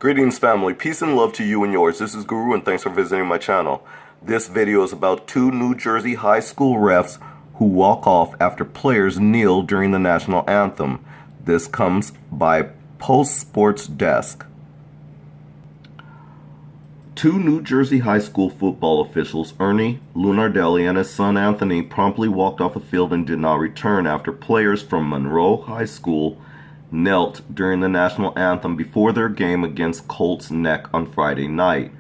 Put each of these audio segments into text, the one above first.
Greetings family, peace and love to you and yours. This is Guru and thanks for visiting my channel. This video is about two New Jersey high school refs who walk off after players kneel during the national anthem. This comes by Post Sports Desk. Two New Jersey high school football officials, Ernie Lunardelli and his son Anthony, promptly walked off the field and did not return after players from Monroe High School knelt during the national anthem before their game against Colts Neck on Friday night.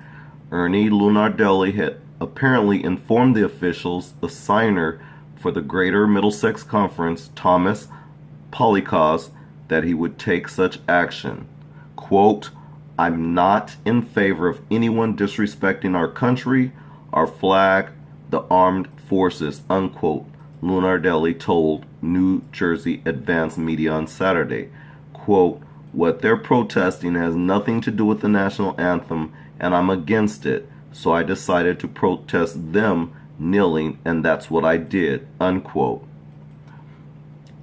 Ernie Lunardelli had apparently informed the officials, the signer for the Greater Middlesex Conference, Thomas Polycos, that he would take such action. Quote, "I'm not in favor of anyone disrespecting our country, our flag, the armed forces," unquote, Lunardelli told New Jersey Advanced Media on Saturday. Quote, "What they're protesting has nothing to do with the national anthem, and I'm against it, so I decided to protest them kneeling, and that's what I did," unquote.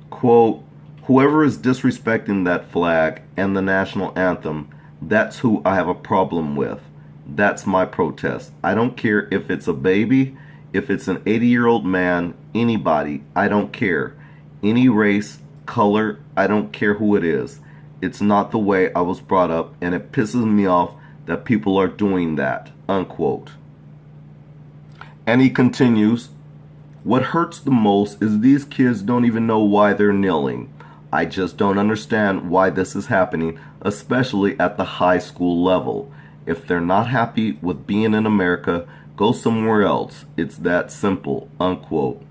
Quote, "Whoever is disrespecting that flag and the national anthem, that's who I have a problem with. That's my protest. I don't care if it's a baby, if it's an 80-year-old man, anybody, I don't care. Any race, color, I don't care who it is. It's not the way I was brought up, and it pisses me off that people are doing that," unquote. And he continues, "What hurts the most is these kids don't even know why they're kneeling. I just don't understand why this is happening, especially at the high school level. If they're not happy with being in America, go somewhere else. It's that simple," unquote.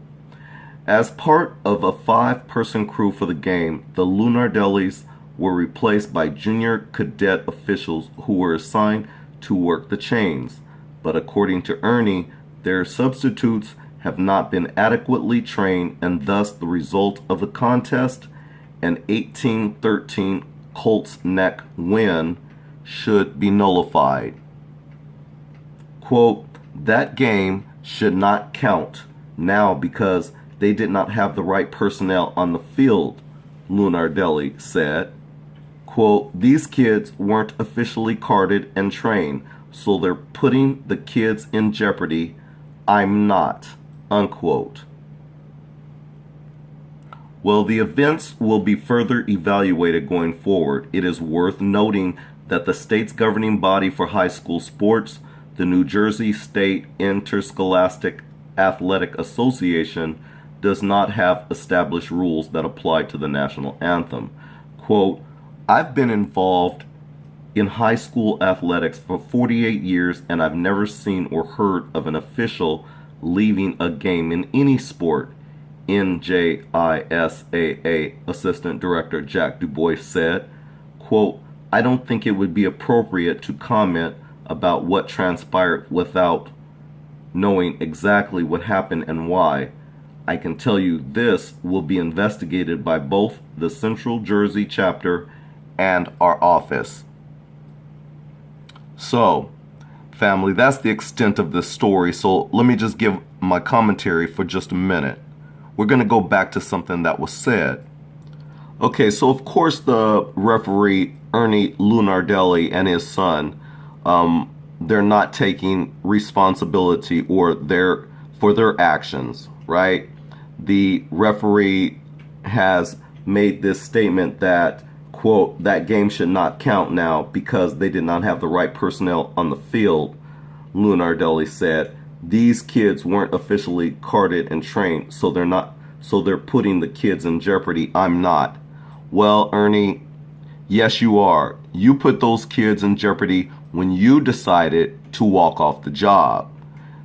As part of a 5-person crew for the game, the Lunardellis were replaced by junior cadet officials who were assigned to work the chains. But according to Ernie, their substitutes have not been adequately trained, and thus the result of the contest, an 18-13 Colts Neck win, should be nullified. Quote, "That game should not count now because they did not have the right personnel on the field," Lunardelli said. Quote, "These kids weren't officially carded and trained, so they're putting the kids in jeopardy. I'm not," unquote. Well, the events will be further evaluated going forward. It is worth noting that the state's governing body for high school sports, the New Jersey State Interscholastic Athletic Association, does not have established rules that apply to the national anthem. Quote, "I've been involved in high school athletics for 48 years, and I've never seen or heard of an official leaving a game in any sport," NJISAA Assistant Director Jack DuBois said. Quote, "I don't think it would be appropriate to comment about what transpired without knowing exactly what happened and why. I can tell you this will be investigated by both the Central Jersey chapter and our office." So, family, that's the extent of this story. So let me just give my commentary for just a minute. We're going to go back to something that was said. Okay, so of course the referee, Ernie Lunardelli, and his son, they're not taking responsibility for their actions, right? The referee has made this statement that, quote, "That game should not count now because they did not have the right personnel on the field," Lunardelli said. "These kids weren't officially carded and trained, so they're putting the kids in jeopardy. I'm not." Well, Ernie, yes you are. You put those kids in jeopardy when you decided to walk off the job.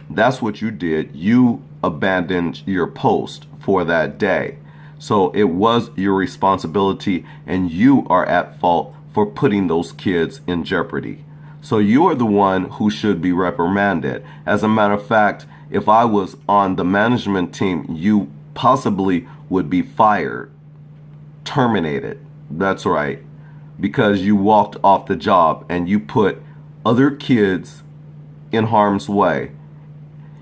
That's what you did. You abandoned your post for that day. So it was your responsibility, and you are at fault for putting those kids in jeopardy. So you are the one who should be reprimanded. As a matter of fact, if I was on the management team, you possibly would be fired, terminated. That's right, because you walked off the job and you put other kids in harm's way.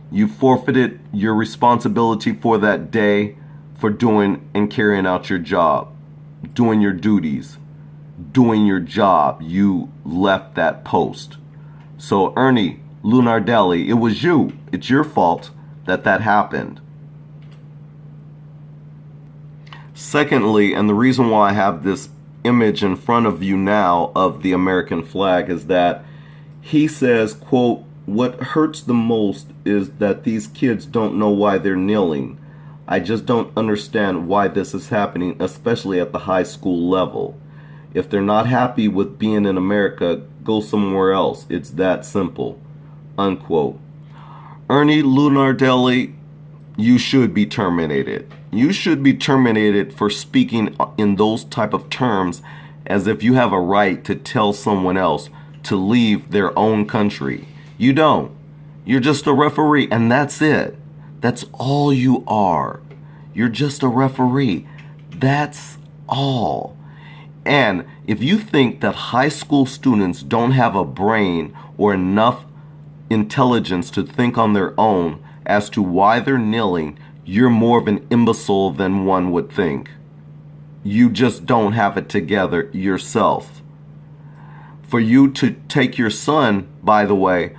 You forfeited your responsibility for that day for doing and carrying out your job, doing your duties. doing your job, you left that post. So Ernie Lunardelli, it was you. It's your fault that happened. Secondly, and the reason why I have this image in front of you now of the American flag is that he says, quote, "What hurts the most is that these kids don't know why they're kneeling. I just don't understand why this is happening, especially at the high school level. If they're not happy with being in America, go somewhere else. It's that simple." Unquote. Ernie Lunardelli, you should be terminated. You should be terminated for speaking in those type of terms as if you have a right to tell someone else to leave their own country. You don't. You're just a referee, and that's it. That's all you are. You're just a referee. That's all. And if you think that high school students don't have a brain or enough intelligence to think on their own as to why they're kneeling, you're more of an imbecile than one would think. You just don't have it together yourself. For you to take your son, by the way,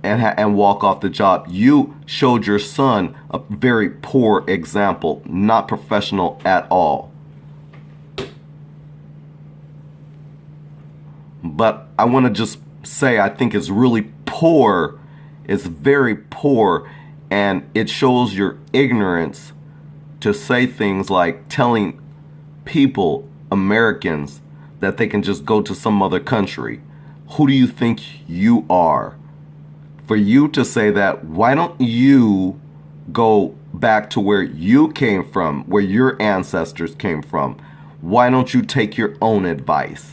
and walk off the job, you showed your son a very poor example, not professional at all. But I want to just say I think it's really poor. It's very poor, and it shows your ignorance to say things like telling people, Americans, that they can just go to some other country. Who do you think you are? For you to say that, why don't you go back to where you came from, where your ancestors came from? Why don't you take your own advice?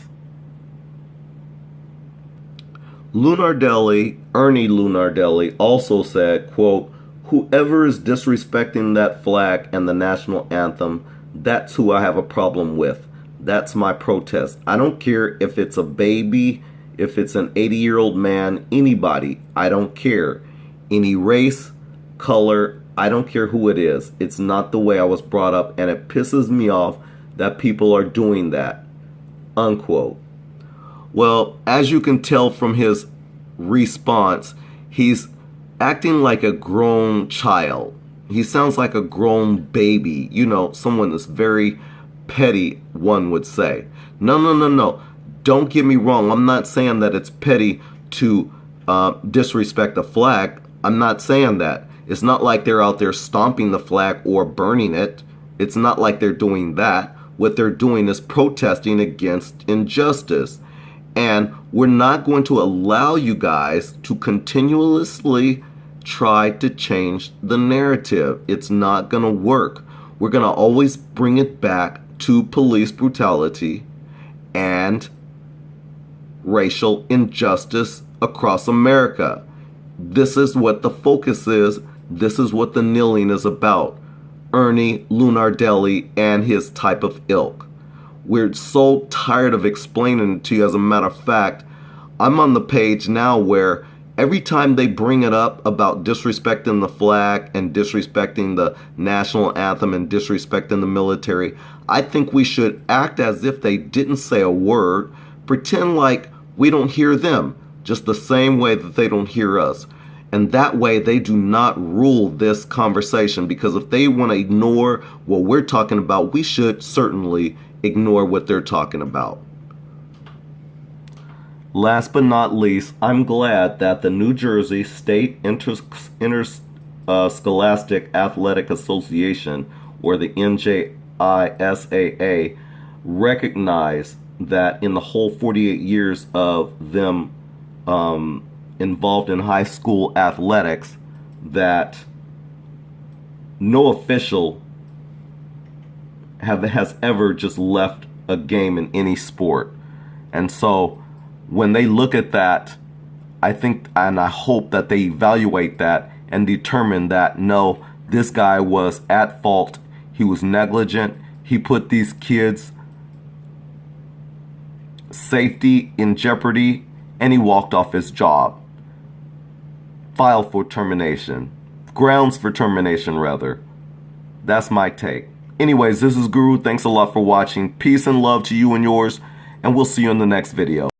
Lunardelli, Ernie Lunardelli, also said, quote, "Whoever is disrespecting that flag and the national anthem, that's who I have a problem with. That's my protest. I don't care if it's a baby, if it's an 80-year-old man, anybody. I don't care. Any race, color, I don't care who it is. It's not the way I was brought up, and it pisses me off that people are doing that." Unquote. Well, as you can tell from his response, he's acting like a grown child. He sounds like a grown baby. You know, someone that's very petty, one would say. No. Don't get me wrong. I'm not saying that it's petty to disrespect the flag. I'm not saying that. It's not like they're out there stomping the flag or burning it. It's not like they're doing that. What they're doing is protesting against injustice. And we're not going to allow you guys to continuously try to change the narrative. It's not going to work. We're going to always bring it back to police brutality and racial injustice across America. This is what the focus is. This is what the kneeling is about. Ernie Lunardelli and his type of ilk. We're so tired of explaining it to you. As a matter of fact, I'm on the page now where every time they bring it up about disrespecting the flag and disrespecting the national anthem and disrespecting the military, I think we should act as if they didn't say a word, pretend like we don't hear them, just the same way that they don't hear us. And that way they do not rule this conversation, because if they want to ignore what we're talking about, we should certainly ignore what they're talking about. Last but not least, I'm glad that the New Jersey State Interscholastic Athletic Association, or the NJISAA, recognized that in the whole 48 years of them involved in high school athletics, that no official has ever just left a game in any sport. And so when they look at that, I think and I hope that they evaluate that and determine that no, this guy was at fault. He was negligent. He put these kids' safety in jeopardy, and he walked off his job. File for termination. Grounds for termination, rather. That's my take. Anyways, this is Guru. Thanks a lot for watching. Peace and love to you and yours. and we'll see you in the next video.